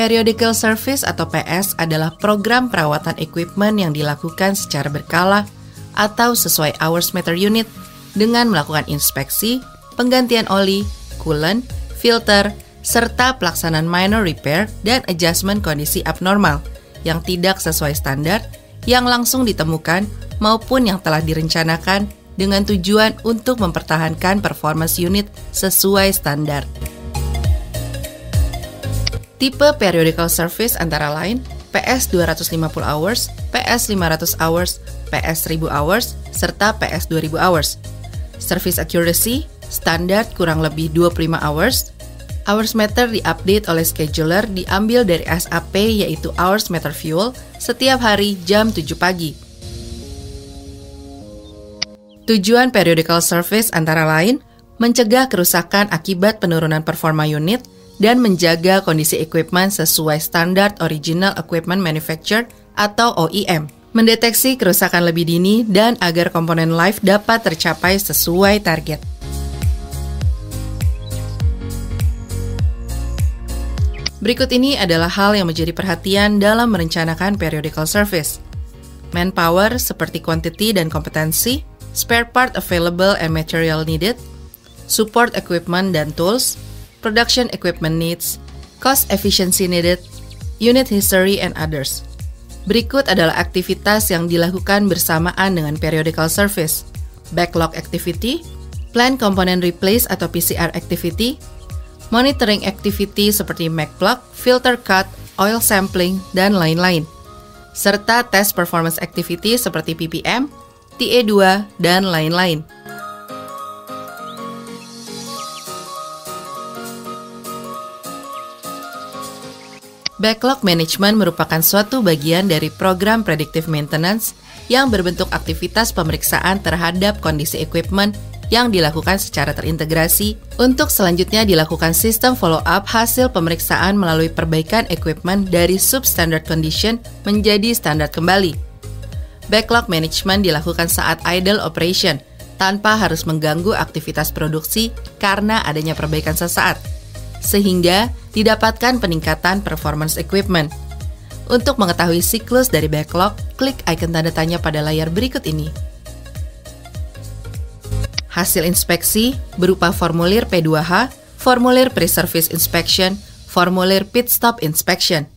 Periodical Service atau PS adalah program perawatan equipment yang dilakukan secara berkala atau sesuai hours meter unit dengan melakukan inspeksi, penggantian oli, coolant, filter, serta pelaksanaan minor repair dan adjustment kondisi abnormal yang tidak sesuai standar yang langsung ditemukan maupun yang telah direncanakan dengan tujuan untuk mempertahankan performance unit sesuai standar. Tipe periodical service antara lain PS 250 hours, PS 500 hours, PS 1000 hours, serta PS 2000 hours. Service accuracy, standar kurang lebih 25 hours. Hours meter diupdate oleh scheduler diambil dari SAP yaitu Hours Meter Fuel setiap hari jam 7 pagi. Tujuan periodical service antara lain mencegah kerusakan akibat penurunan performa unit dan menjaga kondisi equipment sesuai standar Original Equipment Manufacturer atau OEM, mendeteksi kerusakan lebih dini dan agar komponen life dapat tercapai sesuai target. Berikut ini adalah hal yang menjadi perhatian dalam merencanakan periodical service. Manpower seperti quantity dan kompetensi, spare part available and material needed, support equipment dan tools, production equipment needs, cost efficiency needed, unit history, and others. Berikut adalah aktivitas yang dilakukan bersamaan dengan periodical service. Backlog activity, plan component replace atau PCR activity, monitoring activity seperti make plug, filter cut, oil sampling, dan lain-lain. Serta test performance activity seperti PPM, TE2, dan lain-lain. Backlog management merupakan suatu bagian dari program predictive maintenance yang berbentuk aktivitas pemeriksaan terhadap kondisi equipment yang dilakukan secara terintegrasi untuk selanjutnya dilakukan sistem follow-up hasil pemeriksaan melalui perbaikan equipment dari substandard condition menjadi standar kembali. Backlog management dilakukan saat idle operation tanpa harus mengganggu aktivitas produksi karena adanya perbaikan sesaat, sehingga didapatkan peningkatan performance equipment. Untuk mengetahui siklus dari backlog, klik icon tanda tanya pada layar berikut ini. Hasil inspeksi berupa formulir P2H, formulir pre-service inspection, formulir pit stop inspection.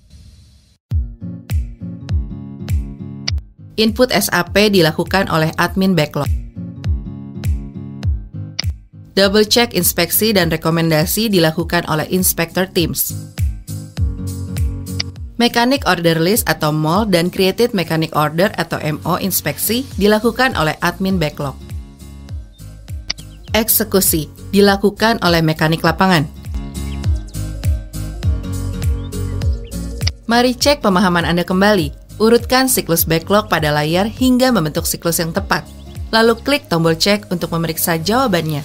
Input SAP dilakukan oleh admin backlog. Double check inspeksi dan rekomendasi dilakukan oleh inspector teams. Mechanic order list atau MOL dan created mechanic order atau MO inspeksi dilakukan oleh admin backlog. Eksekusi dilakukan oleh mekanik lapangan. Mari cek pemahaman Anda kembali. Urutkan siklus backlog pada layar hingga membentuk siklus yang tepat. Lalu klik tombol cek untuk memeriksa jawabannya.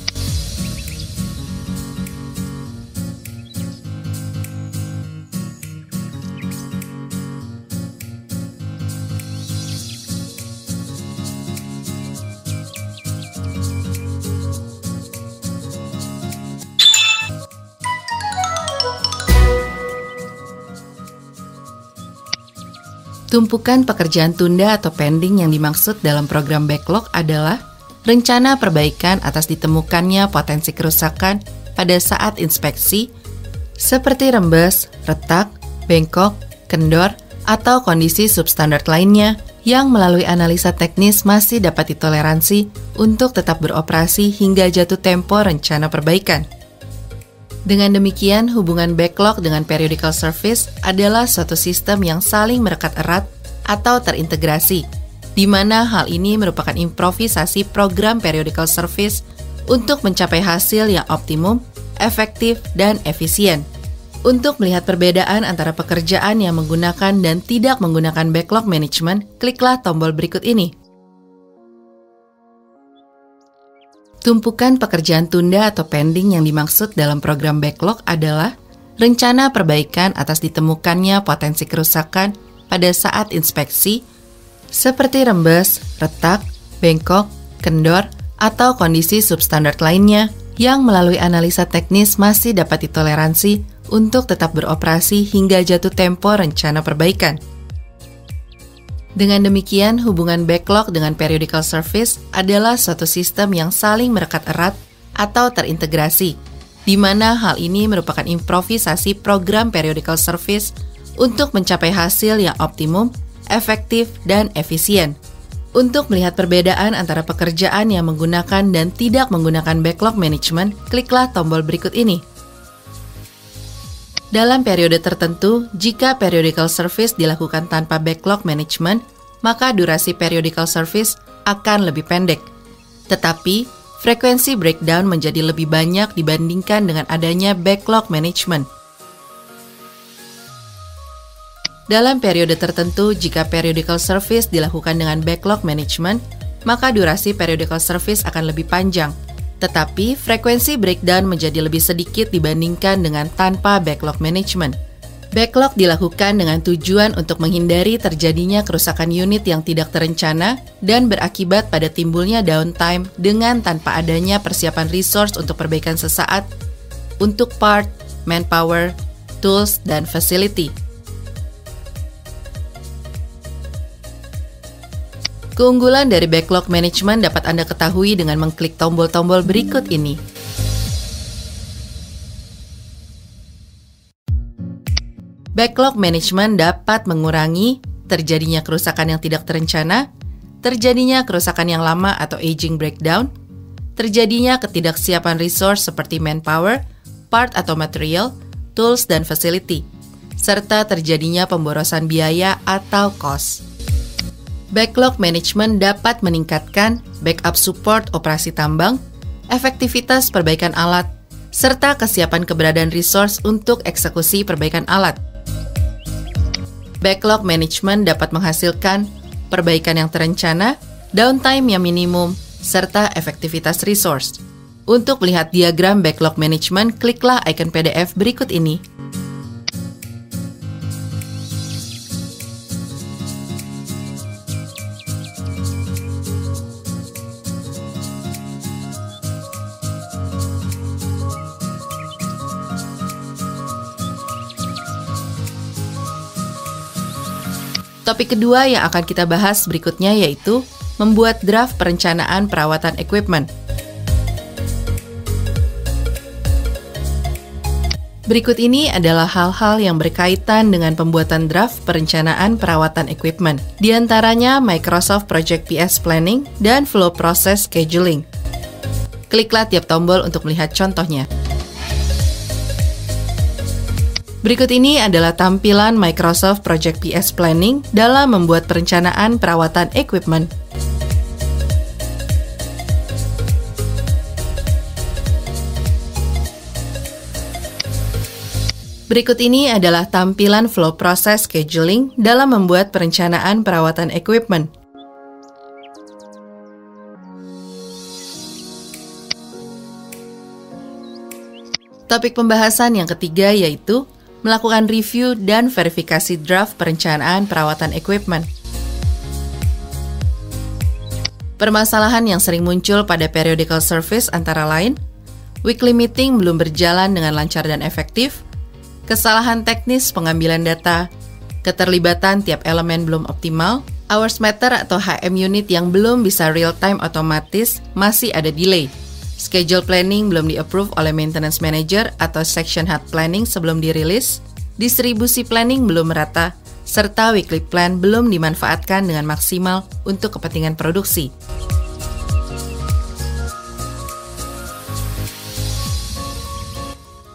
Tumpukan pekerjaan tunda atau pending yang dimaksud dalam program backlog adalah rencana perbaikan atas ditemukannya potensi kerusakan pada saat inspeksi, seperti rembes, retak, bengkok, kendor, atau kondisi substandard lainnya yang melalui analisa teknis masih dapat ditoleransi untuk tetap beroperasi hingga jatuh tempo rencana perbaikan. Dengan demikian, hubungan backlog dengan periodical service adalah suatu sistem yang saling merekat erat atau terintegrasi, di mana hal ini merupakan improvisasi program periodical service untuk mencapai hasil yang optimum, efektif, dan efisien. Untuk melihat perbedaan antara pekerjaan yang menggunakan dan tidak menggunakan backlog management, kliklah tombol berikut ini. Tumpukan pekerjaan tunda atau pending yang dimaksud dalam program backlog adalah rencana perbaikan atas ditemukannya potensi kerusakan pada saat inspeksi, seperti rembes, retak, bengkok, kendor, atau kondisi substandard lainnya yang melalui analisa teknis masih dapat ditoleransi untuk tetap beroperasi hingga jatuh tempo rencana perbaikan. Dengan demikian, hubungan backlog dengan periodical service adalah suatu sistem yang saling merekat erat atau terintegrasi, di mana hal ini merupakan improvisasi program periodical service untuk mencapai hasil yang optimum, efektif, dan efisien. Untuk melihat perbedaan antara pekerjaan yang menggunakan dan tidak menggunakan backlog management, kliklah tombol berikut ini. Dalam periode tertentu, jika periodical service dilakukan tanpa backlog management, maka durasi periodical service akan lebih pendek. Tetapi, frekuensi breakdown menjadi lebih banyak dibandingkan dengan adanya backlog management. Dalam periode tertentu, jika periodical service dilakukan dengan backlog management, maka durasi periodical service akan lebih panjang. Tetapi, frekuensi breakdown menjadi lebih sedikit dibandingkan dengan tanpa backlog management. Backlog dilakukan dengan tujuan untuk menghindari terjadinya kerusakan unit yang tidak terencana dan berakibat pada timbulnya downtime dengan tanpa adanya persiapan resource untuk perbaikan sesaat untuk part, manpower, tools, dan facility. Keunggulan dari backlog management dapat Anda ketahui dengan mengklik tombol-tombol berikut ini. Backlog management dapat mengurangi terjadinya kerusakan yang tidak terencana, terjadinya kerusakan yang lama atau aging breakdown, terjadinya ketidaksiapan resource seperti manpower, part atau material, tools, dan facility, serta terjadinya pemborosan biaya atau cost. Backlog management dapat meningkatkan backup support operasi tambang, efektivitas perbaikan alat, serta kesiapan keberadaan resource untuk eksekusi perbaikan alat. Backlog management dapat menghasilkan perbaikan yang terencana, downtime yang minimum, serta efektivitas resource. Untuk melihat diagram backlog management, kliklah icon PDF berikut ini. Topik kedua yang akan kita bahas berikutnya yaitu membuat draft perencanaan perawatan equipment. Berikut ini adalah hal-hal yang berkaitan dengan pembuatan draft perencanaan perawatan equipment. Di antaranya Microsoft Project PS Planning dan Flow Process Scheduling. Kliklah tiap tombol untuk melihat contohnya. Berikut ini adalah tampilan Microsoft Project PS Planning dalam membuat perencanaan perawatan equipment. Berikut ini adalah tampilan Flow Process Scheduling dalam membuat perencanaan perawatan equipment. Topik pembahasan yang ketiga yaitu melakukan review dan verifikasi draft perencanaan perawatan equipment. Permasalahan yang sering muncul pada periodical service antara lain, weekly meeting belum berjalan dengan lancar dan efektif, kesalahan teknis pengambilan data, keterlibatan tiap elemen belum optimal, hours matter atau HM unit yang belum bisa real-time otomatis masih ada delay, schedule planning belum di-approve oleh maintenance manager atau section head planning sebelum dirilis, distribusi planning belum merata, serta weekly plan belum dimanfaatkan dengan maksimal untuk kepentingan produksi.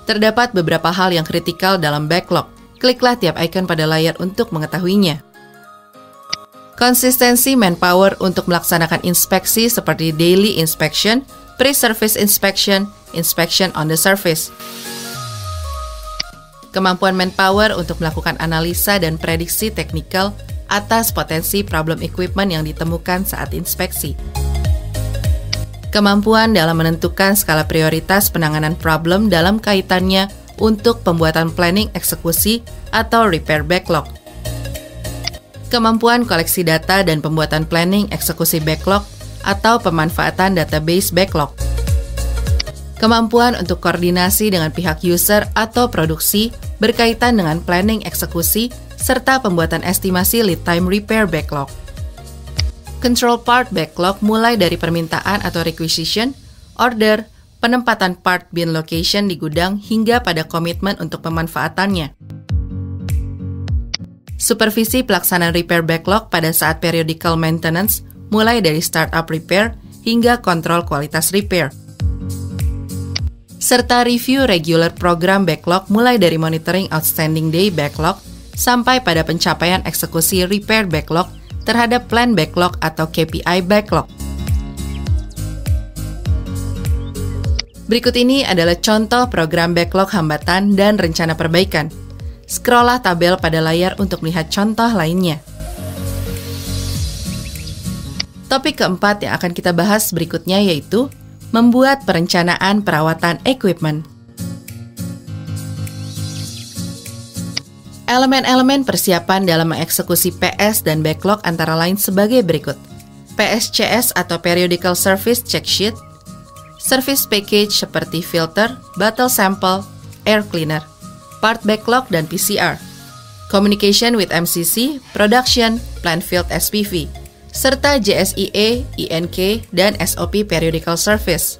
Terdapat beberapa hal yang kritikal dalam backlog. Kliklah tiap icon pada layar untuk mengetahuinya. Konsistensi manpower untuk melaksanakan inspeksi seperti daily inspection, pre-service inspection, inspection on the surface. Kemampuan manpower untuk melakukan analisa dan prediksi teknikal atas potensi problem equipment yang ditemukan saat inspeksi. Kemampuan dalam menentukan skala prioritas penanganan problem dalam kaitannya untuk pembuatan planning eksekusi atau repair backlog. Kemampuan koleksi data dan pembuatan planning eksekusi backlog atau pemanfaatan database backlog. Kemampuan untuk koordinasi dengan pihak user atau produksi berkaitan dengan planning eksekusi, serta pembuatan estimasi lead time repair backlog. Control part backlog mulai dari permintaan atau requisition, order, penempatan part bin location di gudang hingga pada komitmen untuk pemanfaatannya. Supervisi pelaksanaan repair backlog pada saat periodical maintenance mulai dari startup repair hingga kontrol kualitas repair. Serta review regular program backlog mulai dari monitoring outstanding day backlog sampai pada pencapaian eksekusi repair backlog terhadap plan backlog atau KPI backlog. Berikut ini adalah contoh program backlog hambatan dan rencana perbaikan. Scrolllah tabel pada layar untuk melihat contoh lainnya. Topik keempat yang akan kita bahas berikutnya yaitu membuat perencanaan perawatan equipment. Elemen-elemen persiapan dalam mengeksekusi PS dan backlog antara lain sebagai berikut. PSCS atau Periodical Service Check Sheet, Service Package seperti filter, bottle sample, air cleaner, part backlog dan PCR, Communication with MCC, Production, Plant Field SPV, serta JSIA, INK, dan SOP Periodical Service.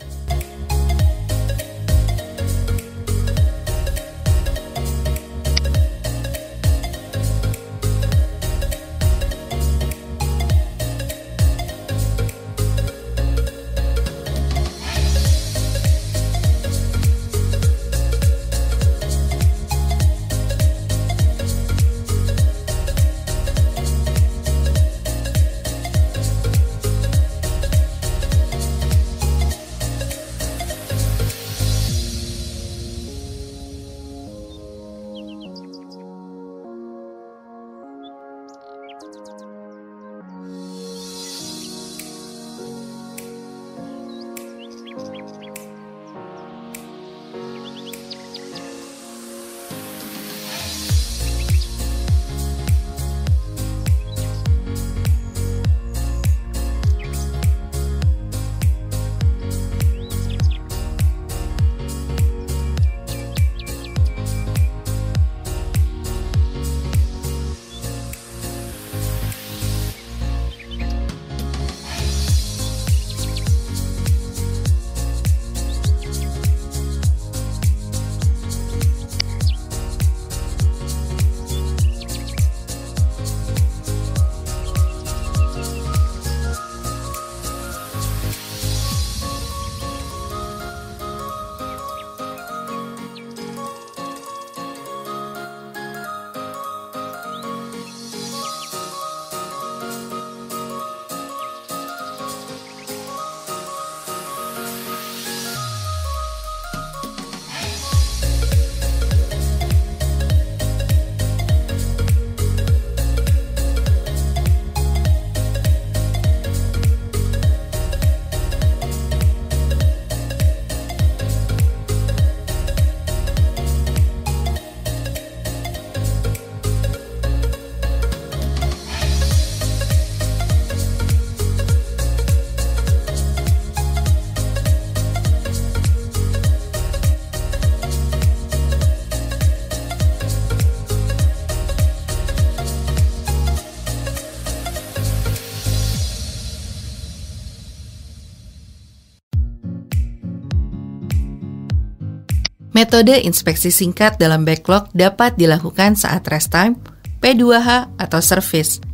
Metode inspeksi singkat dalam backlog dapat dilakukan saat rest time, P2H, atau service,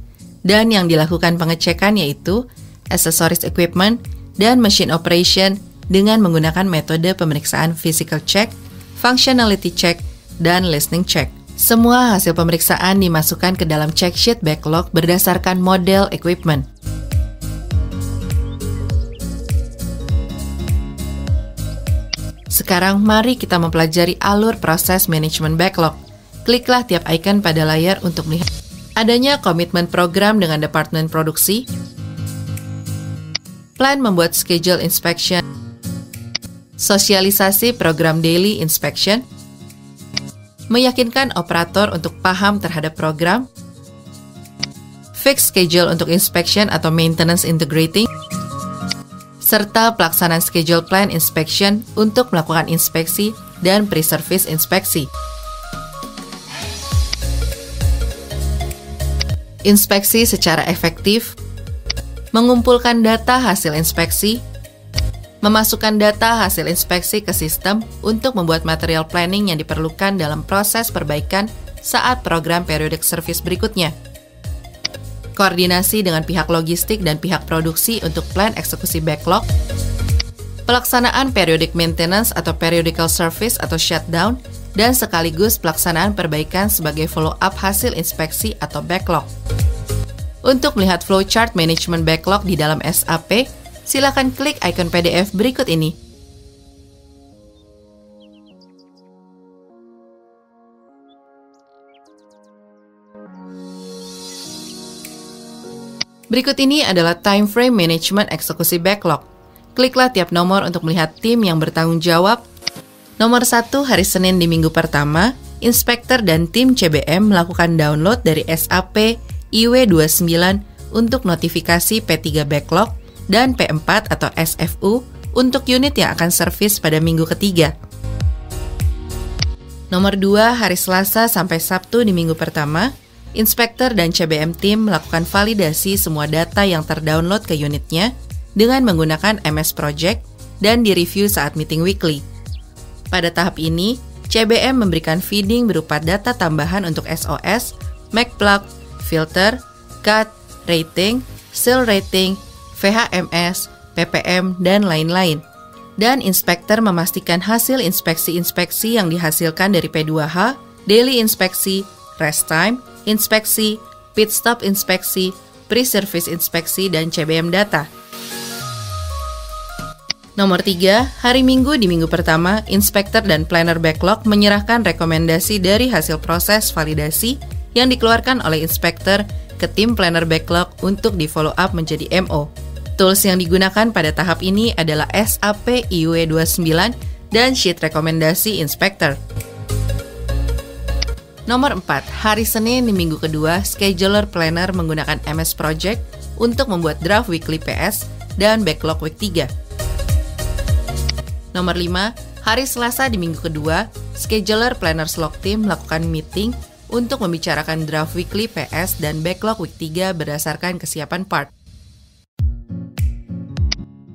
dan yang dilakukan pengecekan yaitu accessories equipment dan machine operation dengan menggunakan metode pemeriksaan physical check, functionality check, dan listening check. Semua hasil pemeriksaan dimasukkan ke dalam check sheet backlog berdasarkan model equipment. Sekarang mari kita mempelajari alur proses manajemen backlog. Kliklah tiap icon pada layar untuk melihat adanya komitmen program dengan departemen produksi, plan membuat schedule inspection, sosialisasi program daily inspection, meyakinkan operator untuk paham terhadap program, fix schedule untuk inspection atau maintenance integrating, serta pelaksanaan schedule plan inspection untuk melakukan inspeksi dan pre-service inspeksi. Inspeksi secara efektif, mengumpulkan data hasil inspeksi, memasukkan data hasil inspeksi ke sistem untuk membuat material planning yang diperlukan dalam proses perbaikan saat program periodic service berikutnya. Koordinasi dengan pihak logistik dan pihak produksi untuk plan eksekusi backlog, pelaksanaan periodic maintenance atau periodical service atau shutdown, dan sekaligus pelaksanaan perbaikan sebagai follow-up hasil inspeksi atau backlog. Untuk melihat flowchart management backlog di dalam SAP, silakan klik ikon PDF berikut ini. Berikut ini adalah time frame management eksekusi backlog. Kliklah tiap nomor untuk melihat tim yang bertanggung jawab. Nomor 1, hari Senin di minggu pertama, inspektur dan tim CBM melakukan download dari SAP IW29 untuk notifikasi P3 backlog dan P4 atau SFU untuk unit yang akan servis pada minggu ketiga. Nomor 2, hari Selasa sampai Sabtu di minggu pertama, inspektur dan CBM tim melakukan validasi semua data yang terdownload ke unitnya dengan menggunakan MS Project dan direview saat meeting weekly. Pada tahap ini, CBM memberikan feeding berupa data tambahan untuk SOS, Mac plug, filter, cut, rating, seal rating, VHMS, PPM, dan lain-lain. Dan inspektur memastikan hasil inspeksi-inspeksi yang dihasilkan dari P2H, daily inspeksi, rest time, inspeksi, pit stop inspeksi, pre-service inspeksi, dan CBM data. Nomor 3, hari Minggu di minggu pertama, inspektur dan planner backlog menyerahkan rekomendasi dari hasil proses validasi yang dikeluarkan oleh inspektur ke tim planner backlog untuk di-follow up menjadi MO. Tools yang digunakan pada tahap ini adalah SAP IW29 dan sheet rekomendasi inspektur. Nomor 4, hari Senin di minggu kedua, scheduler planner menggunakan MS Project untuk membuat draft weekly PS dan backlog week 3. Nomor 5, hari Selasa di minggu kedua, scheduler planner slog team melakukan meeting untuk membicarakan draft weekly PS dan backlog week 3 berdasarkan kesiapan part.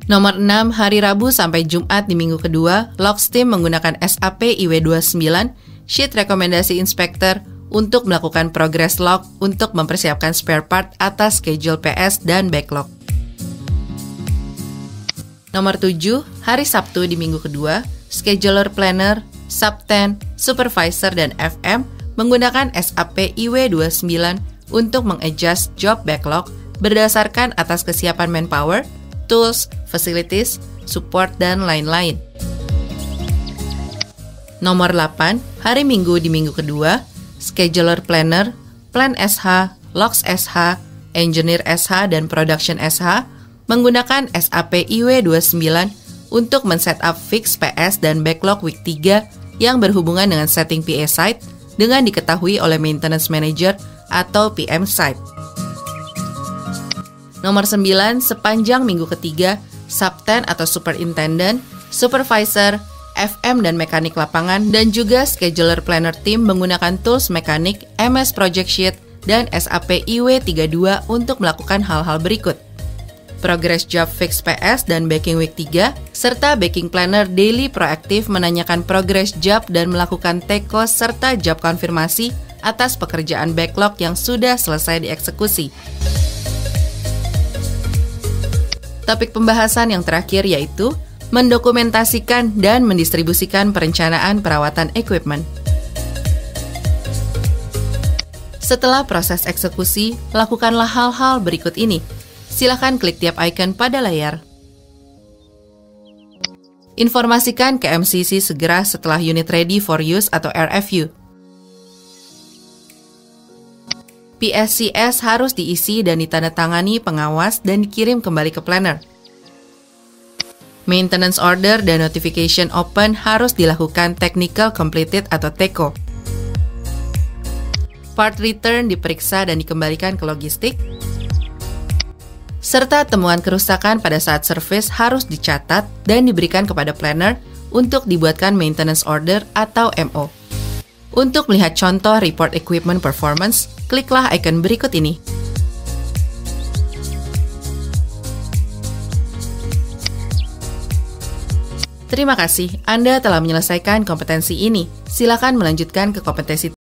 Nomor 6, hari Rabu sampai Jumat di minggu kedua, logs team menggunakan SAP IW29 sheet rekomendasi inspektur untuk melakukan progress log untuk mempersiapkan spare part atas schedule PS dan backlog. Nomor 7, hari Sabtu di minggu kedua, scheduler planner, subten, supervisor, dan FM menggunakan SAP IW29 untuk mengadjust job backlog berdasarkan atas kesiapan manpower, tools, facilities, support, dan lain-lain. Nomor 8, hari Minggu di minggu kedua, scheduler planner, plan SH, logs SH, engineer SH, dan production SH menggunakan SAP IW29 untuk men-set up fix PS dan backlog week 3 yang berhubungan dengan setting PA site dengan diketahui oleh maintenance manager atau PM site. Nomor 9, sepanjang minggu ketiga, subten atau superintendent, supervisor, FM dan mekanik lapangan, dan juga scheduler planner team menggunakan tools mekanik, MS Project Sheet, dan SAP IW32 untuk melakukan hal-hal berikut. Progress job fix PS dan backing week 3, serta backing planner daily proaktif menanyakan progress job dan melakukan take cost serta job konfirmasi atas pekerjaan backlog yang sudah selesai dieksekusi. Topik pembahasan yang terakhir yaitu mendokumentasikan dan mendistribusikan perencanaan perawatan equipment. Setelah proses eksekusi, lakukanlah hal-hal berikut ini. Silakan klik tiap icon pada layar. Informasikan ke MCC segera setelah unit ready for use atau RFU. PSCS harus diisi dan ditandatangani pengawas dan dikirim kembali ke planner. Maintenance order dan notification open harus dilakukan technical completed atau TECO. Part return diperiksa dan dikembalikan ke logistik. serta temuan kerusakan pada saat servis harus dicatat dan diberikan kepada planner untuk dibuatkan maintenance order atau MO. Untuk melihat contoh report equipment performance, kliklah icon berikut ini. Terima kasih, Anda telah menyelesaikan kompetensi ini. Silakan melanjutkan ke kompetensi